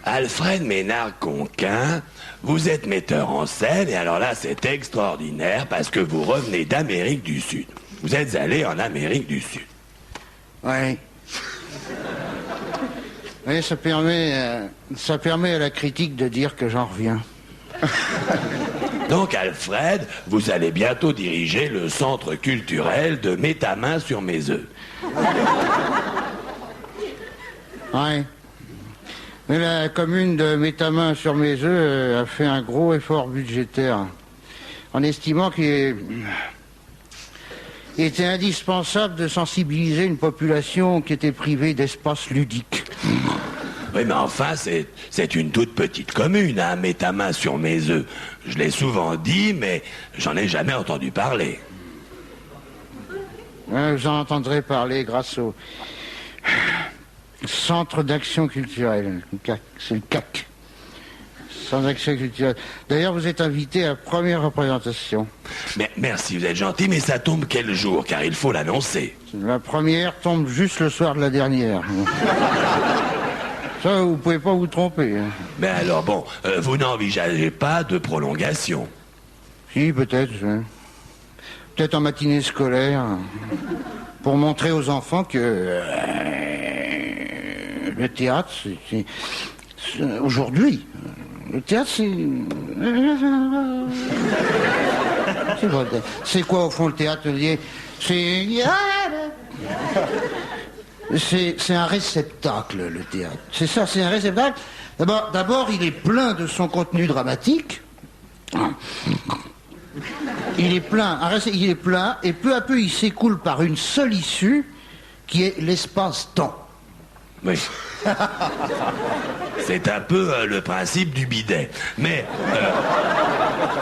Alfred Ménard-Conquin, vous êtes metteur en scène, et alors là, c'est extraordinaire, parce que vous revenez d'Amérique du Sud. Vous êtes allé en Amérique du Sud. Oui. Oui, ça permet à la critique de dire que j'en reviens. Donc, Alfred, vous allez bientôt diriger le centre culturel de Mets ta main sur mes œufs. Oui. Mais la commune de Mets ta main sur mes œufs a fait un gros effort budgétaire, en estimant qu'il était indispensable de sensibiliser une population qui était privée d'espace ludique. Oui, mais enfin, c'est une toute petite commune, hein, Mets ta main sur mes œufs. Je l'ai souvent dit, mais j'en ai jamais entendu parler. Vous en entendrez parler grâce au Centre d'action culturelle. C'est le CAC. Centre d'action culturelle. D'ailleurs, vous êtes invité à la première représentation. Mais merci, vous êtes gentil, mais ça tombe quel jour? Car il faut l'annoncer. La première tombe juste le soir de la dernière. Ça, vous pouvez pas vous tromper. Hein. Mais alors bon, vous n'envisagez pas de prolongation? Si, peut-être. Peut-être en matinée scolaire. Pour montrer aux enfants que le théâtre, c'est aujourd'hui, le théâtre, c'est quoi au fond le théâtre? C'est un réceptacle, le théâtre. C'est ça, c'est un réceptacle. D'abord, il est plein de son contenu dramatique. Il est plein, et peu à peu, il s'écoule par une seule issue, qui est l'espace-temps. Oui. C'est un peu le principe du bidet. Mais,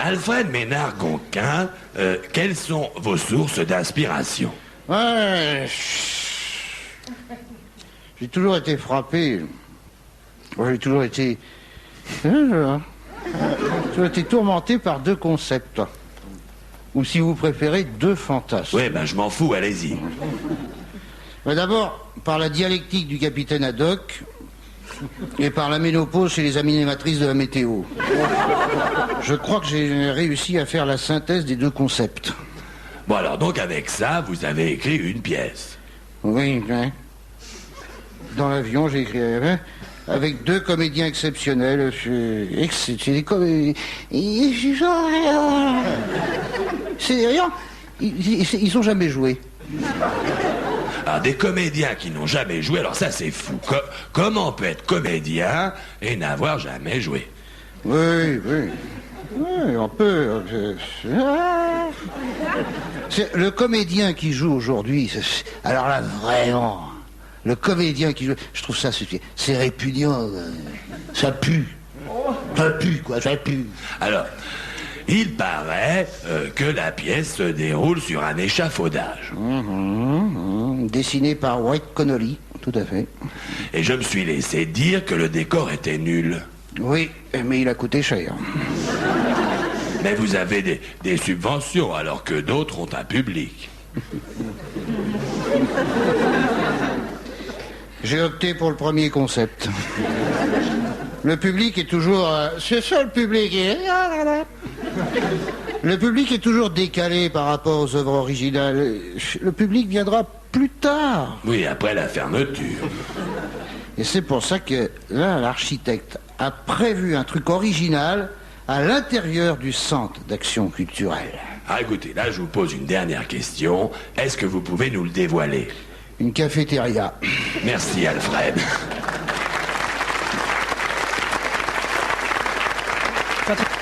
Alfred Ménard-Conquin, quelles sont vos sources d'inspiration? Ouais. J'ai toujours été frappé. J'ai toujours été tourmenté par deux concepts. Ou si vous préférez, deux fantasmes. Oui, ben je m'en fous, allez-y. D'abord, par la dialectique du capitaine Haddock et par la ménopause chez les animatrices de la météo. Je crois que j'ai réussi à faire la synthèse des deux concepts. Bon alors, donc avec ça, vous avez écrit une pièce. Oui, hein. Dans l'avion, j'ai écrit... avec deux comédiens exceptionnels. C'est des comédiens... C'est rien. Ils ont jamais joué. Alors, des comédiens qui n'ont jamais joué, alors ça c'est fou. Comment on peut être comédien et n'avoir jamais joué? Oui, on peut... Le comédien qui joue aujourd'hui, alors là, vraiment... Le comédien qui joue... Je trouve ça... C'est répugnant. Ça pue. Ça pue, quoi, ça pue. Alors... Il paraît que la pièce se déroule sur un échafaudage. Dessiné par White Connolly, tout à fait. Et je me suis laissé dire que le décor était nul. Oui, mais il a coûté cher. Mais vous avez des subventions alors que d'autres ont un public. J'ai opté pour le premier concept. Le public est toujours... c'est ça le public. Le public est toujours décalé par rapport aux œuvres originales. Le public viendra plus tard. Oui, après la fermeture. Et c'est pour ça que là, l'architecte a prévu un truc original à l'intérieur du centre d'action culturelle. Ah, écoutez, là, je vous pose une dernière question. Est-ce que vous pouvez nous le dévoiler? Une cafétéria. Merci, Alfred. Patrick.